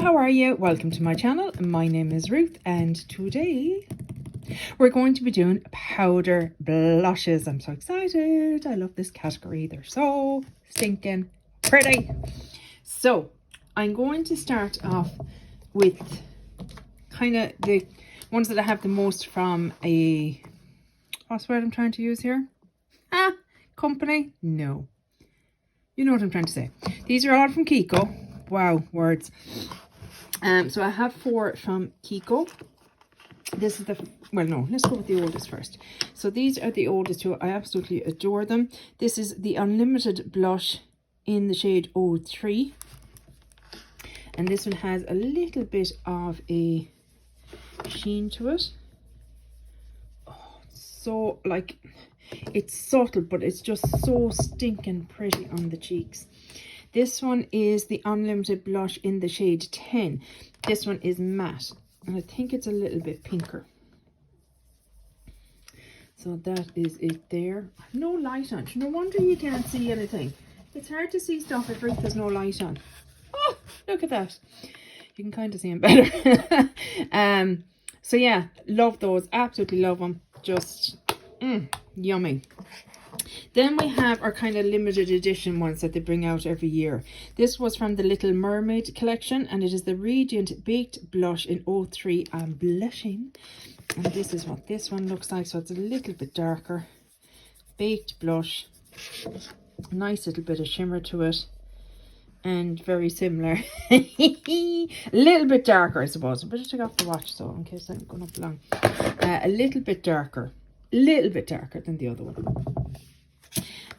how are you? Welcome to my channel. My name is Ruth and today we're going to be doing powder blushes. I'm so excited. I love this category. They're so stinking pretty. So I'm going to start off with kind of the ones that I have the most from a, what's the word I'm trying to use here? Company? No. You know what I'm trying to say. These are all from Kiko. Wow, words. So I have 4 from Kiko. This is the, well no, let's go with the oldest first. So these are the oldest 2. I absolutely adore them. This is the Unlimited blush in the shade 03. And this one has a little bit of a sheen to it. Oh, so like, it's subtle, but it's just so stinking pretty on the cheeks. This one is the Unlimited blush in the shade 10. This one is matte, and I think it's a little bit pinker. So that is it there. No light on. No wonder you can't see anything. It's hard to see stuff if there's no light on. Oh, look at that. You can kind of see them better. So yeah, love those. Absolutely love them. Just yummy. Then we have our kind of limited edition ones that they bring out every year. This was from the Little Mermaid collection, and it is the Radiant Baked Blush in 03. I'm blushing. And this is what this one looks like. So it's a little bit darker. Baked blush. Nice little bit of shimmer to it. And very similar. A little bit darker, I suppose. I better take off the watch so in case I'm going up long. A little bit darker. Little bit darker than the other one.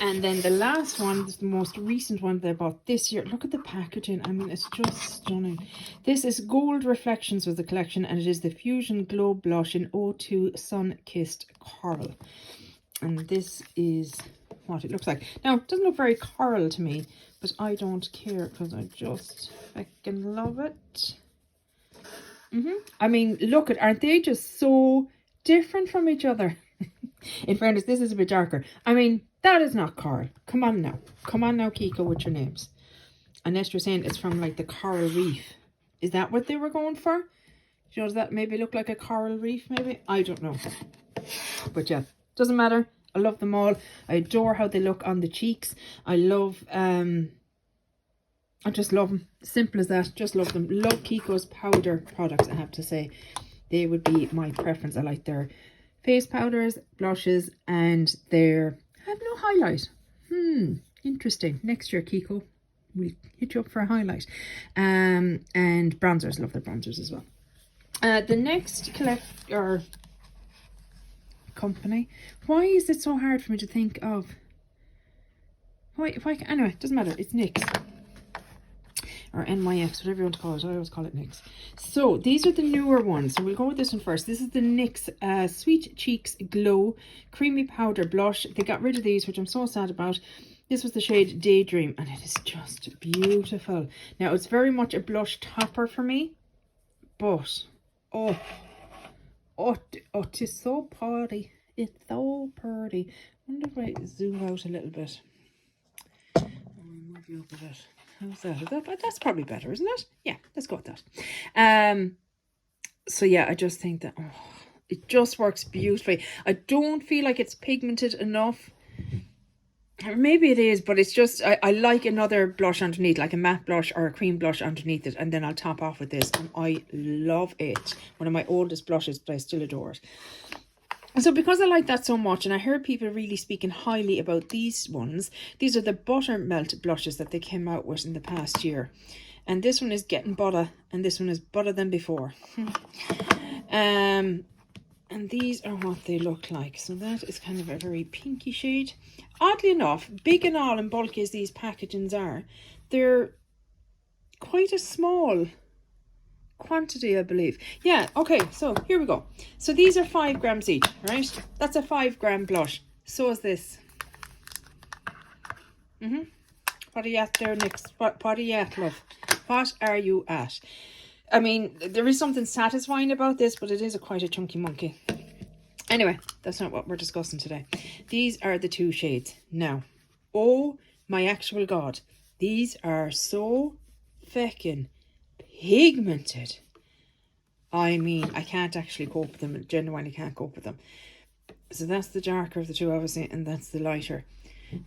And then the last one, the most recent one that I bought this year. Look at the packaging. I mean, it's just stunning. This is Gold Reflections was the collection, and it is the Fusion Glow Blush in 02 Sun Kissed Coral. And this is what it looks like. Now, it doesn't look very coral to me, but I don't care because I just fucking love it. I mean, look at, aren't they just so different from each other? In fairness, this is a bit darker. I mean, that is not coral. Come on now. Come on now, Kiko, with your names. Unless you're saying it's from like the coral reef. Is that what they were going for? You know, does that maybe look like a coral reef maybe? I don't know. But yeah, doesn't matter. I love them all. I adore how they look on the cheeks. I love, I just love them. Simple as that. Just love them. Love Kiko's powder products, I have to say. They would be my preference. I like their face powders, blushes, and their, I have no highlight. Interesting. Next year, Kiko, we'll hit you up for a highlight. And bronzers. Love their bronzers as well. The next company. Why is it so hard for me to think of? Anyway, doesn't matter. It's NYX. Or NYX, whatever you want to call it. I always call it NYX. So these are the newer ones. So we'll go with this one first. This is the NYX Sweet Cheeks Glow Creamy Powder Blush. They got rid of these, which I'm so sad about. This was the shade Daydream, and it is just beautiful. Now, it's very much a blush topper for me, but oh, it is so pretty. It's so pretty. I wonder if I zoom out a little bit. I'll move you up a bit. How's that? That's probably better, isn't it? Yeah, let's go with that. So yeah, I just think that it just works beautifully. I don't feel like it's pigmented enough. Or maybe it is, but it's just, I like another blush underneath, like a matte blush or a cream blush underneath it, and then I'll top off with this, and I love it. One of my oldest blushes, but I still adore it. So because I like that so much, and I heard people really speaking highly about these ones, these are the Buttermelt blushes that they came out with in the past year. And this one is getting butter, and this one is butter than before. And these are what they look like. So that is kind of a very pinky shade. Oddly enough, big and all and bulky as these packagings are, they're quite a small quantity, I believe. Yeah, okay, so here we go. So these are 5 grams each, right? That's a 5 gram blush. So is this. What are you at there, NYX? What are you at, love? What are you at? I mean, there is something satisfying about this, but it is quite a chunky monkey. Anyway, that's not what we're discussing today. These are the 2 shades. Now, oh my actual God, these are so feckin' pigmented. I mean, I can't actually cope with them. I genuinely can't cope with them. So that's the darker of the two, obviously, and that's the lighter.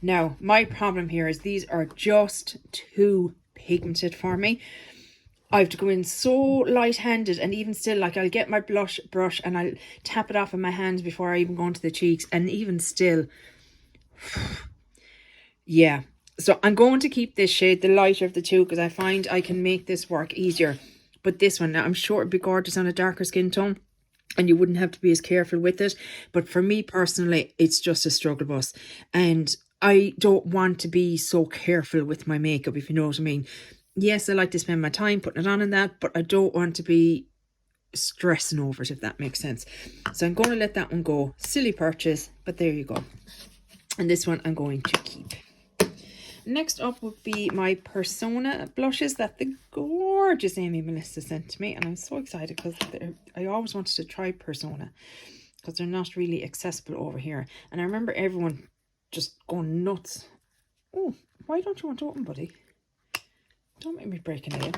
Now, my problem here is these are just too pigmented for me. I have to go in so light-handed, and even still, like, I'll get my blush brush and I'll tap it off in my hands before I even go into the cheeks, and even still, yeah. So I'm going to keep this shade, the lighter of the two, because I find I can make this work easier. But this one, now I'm sure it'd be gorgeous on a darker skin tone, and you wouldn't have to be as careful with it. But for me personally, it's just a struggle bus. And I don't want to be so careful with my makeup, if you know what I mean. Yes, I like to spend my time putting it on and that, but I don't want to be stressing over it, if that makes sense. So I'm going to let that one go. Silly purchase, but there you go. And this one I'm going to keep. Next up would be my Persona blushes that the gorgeous Amy Melissa sent to me. And I'm so excited because I always wanted to try Persona because they're not really accessible over here. And I remember everyone just going nuts. Oh, why don't you want to open, buddy? Don't make me break a nail.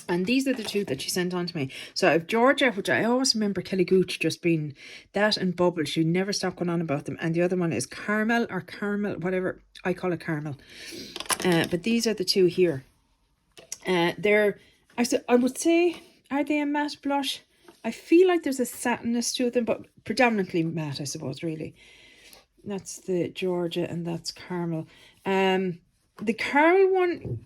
And these are the two that she sent on to me. So I have Georgia, which I always remember Kelly Gooch just being that, and Bubble. She never stopped going on about them. And the other one is Caramel or Caramel, whatever. I call it Caramel. But these are the two here. They're, I would say, are they a matte blush? I feel like there's a satinness to them, but predominantly matte, I suppose, really. That's the Georgia and that's Caramel. The Caramel one,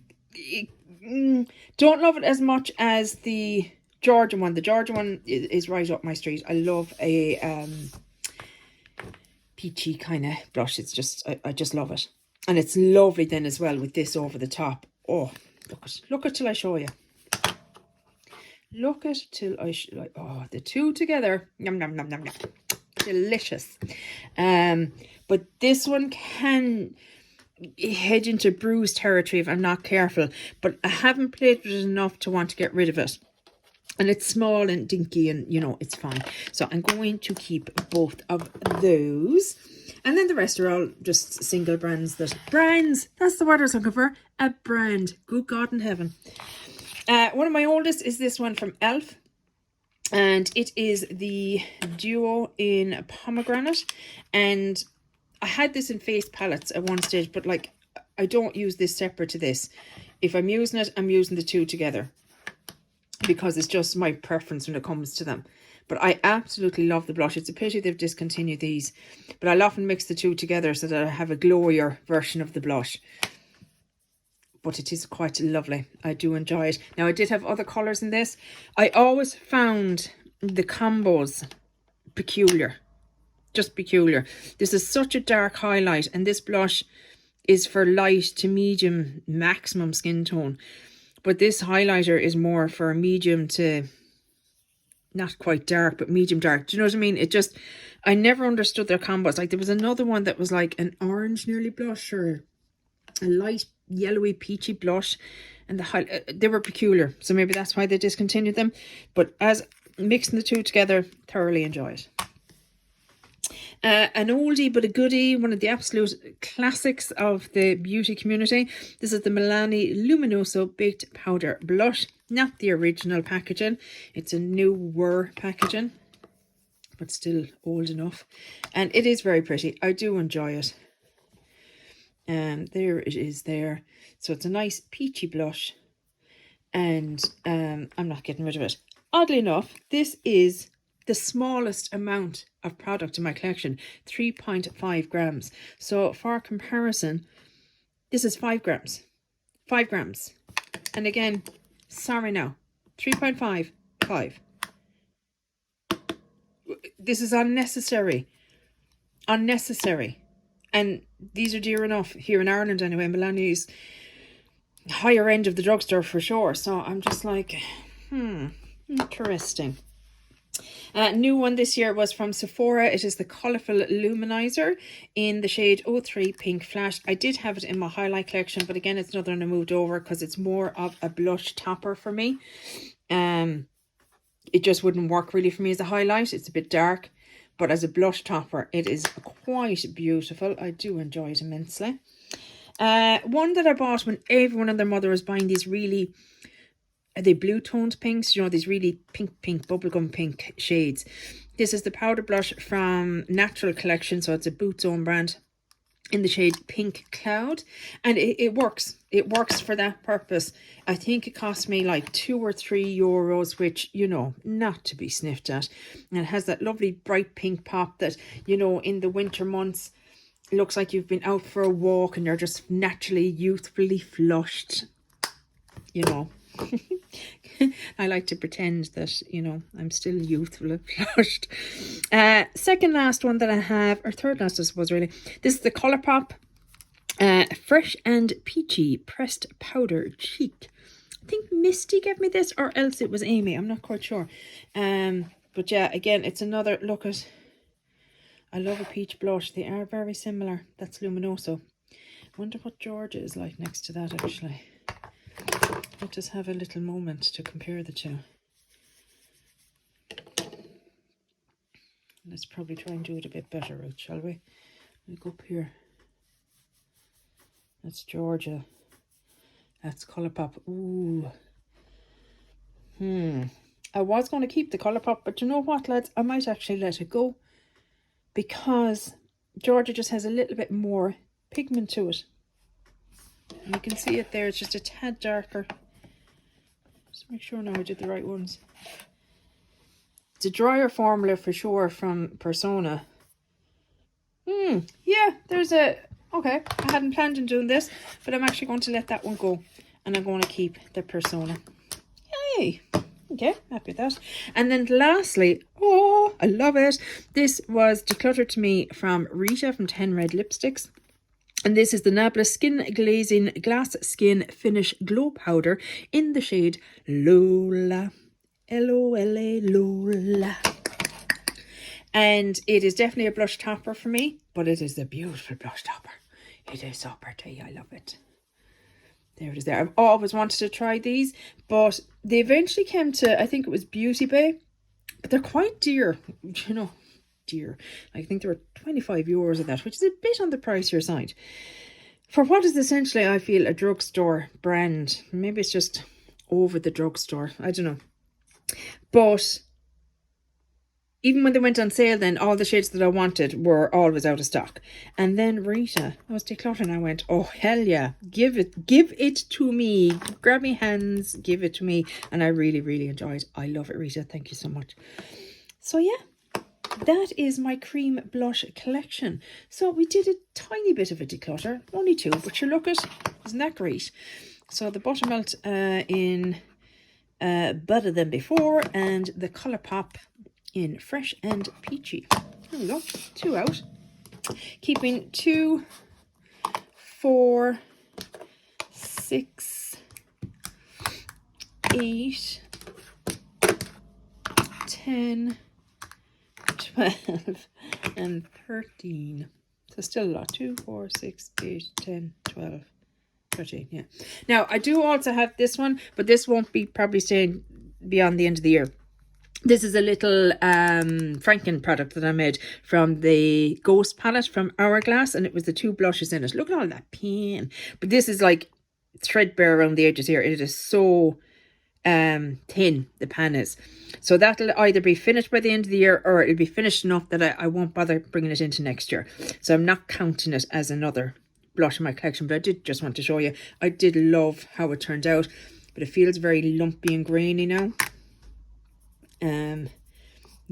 don't love it as much as the Georgia one. The Georgia one is right up my street. I love a peachy kind of blush. It's just, I just love it. And it's lovely then as well with this over the top. Oh, look it till I show you. Look it till I show you. Oh, the two together. Yum, yum, yum, yum, yum. Delicious. But this one can head into bruise territory if I'm not careful, but I haven't played with it enough to want to get rid of it. And it's small and dinky and, you know, it's fine. So I'm going to keep both of those. And then the rest are all just single brands. That's the word I was looking for. A brand. Good God in heaven. One of my oldest is this one from e.l.f. And it is the Duo in Pomegranate. And I had this in face palettes at one stage, but like, I don't use this separate to this. If I'm using it, I'm using the two together because it's just my preference when it comes to them. But I absolutely love the blush. It's a pity they've discontinued these, but I'll often mix the two together so that I have a glowier version of the blush. But it is quite lovely. I do enjoy it. Now, I did have other colours in this. I always found the combos peculiar. Just peculiar. This is such a dark highlight, and this blush is for light to medium maximum skin tone, but this highlighter is more for medium to not quite dark, but medium dark. Do you know what I mean? It just, I never understood their combos. Like there was another one that was like an orange nearly blush or a light yellowy peachy blush, and they were peculiar, so maybe that's why they discontinued them. But as mixing the two together, thoroughly enjoy it. An oldie but a goodie, one of the absolute classics of the beauty community. This is the Milani Luminoso Baked Powder Blush. Not the original packaging. It's a newer packaging, but still old enough. And it is very pretty. I do enjoy it. And there it is there. So it's a nice peachy blush. And I'm not getting rid of it. Oddly enough, this is the smallest amount of product in my collection, 3.5 grams. So for comparison, this is 5 grams. 5 grams. And again, sorry now, 3.5, 5. This is unnecessary. Unnecessary. And these are dear enough here in Ireland anyway. Milani's higher end of the drugstore for sure. So I'm just like, interesting. New one this year was from Sephora. It is the Colourful Luminizer in the shade 03 Pink Flash. I did have it in my highlight collection, but again, it's another one I moved over because it's more of a blush topper for me. It just wouldn't work really for me as a highlight. It's a bit dark, but as a blush topper, it is quite beautiful. I do enjoy it immensely. One that I bought when everyone and their mother was buying these really are they blue toned pinks? You know, these really pink, bubblegum pink shades. This is the powder blush from Natural Collection, so it's a Boots own brand, in the shade Pink Cloud, and it works. It works for that purpose. I think it cost me like €2 or €3, which, you know, not to be sniffed at. And it has that lovely bright pink pop that, you know, in the winter months, it looks like you've been out for a walk and you're just naturally youthfully flushed, you know. I like to pretend that, you know, I'm still youthful and flushed. Second last one that I have, or third last I suppose really, this is the Colourpop Fresh and Peachy Pressed Powder Cheek. I think Misty gave me this, or else it was Amy, I'm not quite sure. But yeah, again, it's another look at, I love a peach blush. They are very similar. That's Luminoso. I wonder what Georgia is like next to that actually. Let us have a little moment to compare the two. Let's probably try and do it a bit better, Ruth, shall we? We'll go up here. That's Georgia. That's Colourpop. Ooh. I was going to keep the Colourpop, but you know what, lads? I might actually let it go, because Georgia just has a little bit more pigment to it. And you can see it there. It's just a tad darker. Just make sure now I did the right ones. It's a drier formula for sure from Persona. Yeah, there's a... Okay, I hadn't planned on doing this, but I'm actually going to let that one go. And I'm going to keep the Persona. Yay! Okay, happy with that. And then lastly, oh, I love it. This was Declutter to me from Rita from 10 Red Lipsticks. And this is the Nabla Skin Glazing Glass Skin Finish Glow Powder in the shade Lola. L-O-L-A, Lola. And it is definitely a blush topper for me, but it is a beautiful blush topper. It is so pretty. I love it. There it is there. I've always wanted to try these, but they eventually came to, I think it was Beauty Bay, but they're quite dear, you know. Dear. I think there were €25 of that, which is a bit on the pricier side for what is essentially, I feel, a drugstore brand. Maybe it's just over the drugstore, I don't know. But even when they went on sale, then all the shades that I wanted were always out of stock. And then Rita, I was decluttering, I went, oh hell yeah, give it to me, grab me hands, give it to me. And I really enjoyed. I love it, Rita, thank you so much. So yeah, that is my cream blush collection. So we did a tiny bit of a declutter, only 2, but you look at, isn't that great? So the Buttermelt in Better Than Before, and the Colourpop in Fresh and Peachy. There we go, 2 out. Keeping 2, 4, 6, 8, 10, 12 and 13. So still a lot. 2, 4, 6, 8, 10, 12, 13. Yeah. Now I do also have this one, but this won't be probably staying beyond the end of the year. This is a little Franken product that I made from the Ghost palette from Hourglass, and it was the 2 blushes in it. Look at all that pain. But this is like threadbare around the edges here. It is so thin, the pan is. So that'll either be finished by the end of the year, or it'll be finished enough that I won't bother bringing it into next year. So I'm not counting it as another blush in my collection, but I did just want to show you. I did love how it turned out, but it feels very lumpy and grainy now.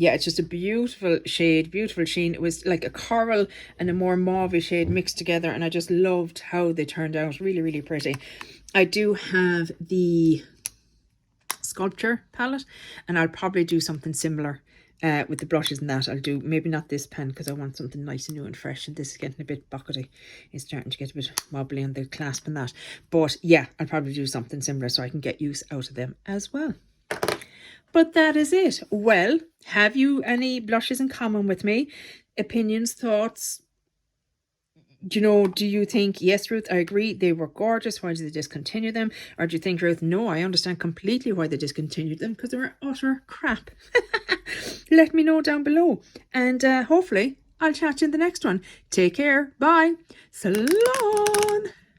Yeah, it's just a beautiful shade, beautiful sheen. It was like a coral and a more mauve shade mixed together, and I just loved how they turned out. Really pretty. I do have the Sculpture palette, and I'll probably do something similar with the blushes and that. I'll do maybe not this pen, because I want something nice and new and fresh, and this is getting a bit buckety. It's starting to get a bit wobbly on the clasp and that. But yeah, I'll probably do something similar so I can get use out of them as well. But that is it. Well, have you any blushes in common with me? Opinions, thoughts? You know, do you think, yes, Ruth, I agree, they were gorgeous, why did they discontinue them? Or do you think, Ruth, no, I understand completely why they discontinued them, because they were utter crap? Let me know down below. And hopefully I'll chat to you in the next one. Take care. Bye. Salon.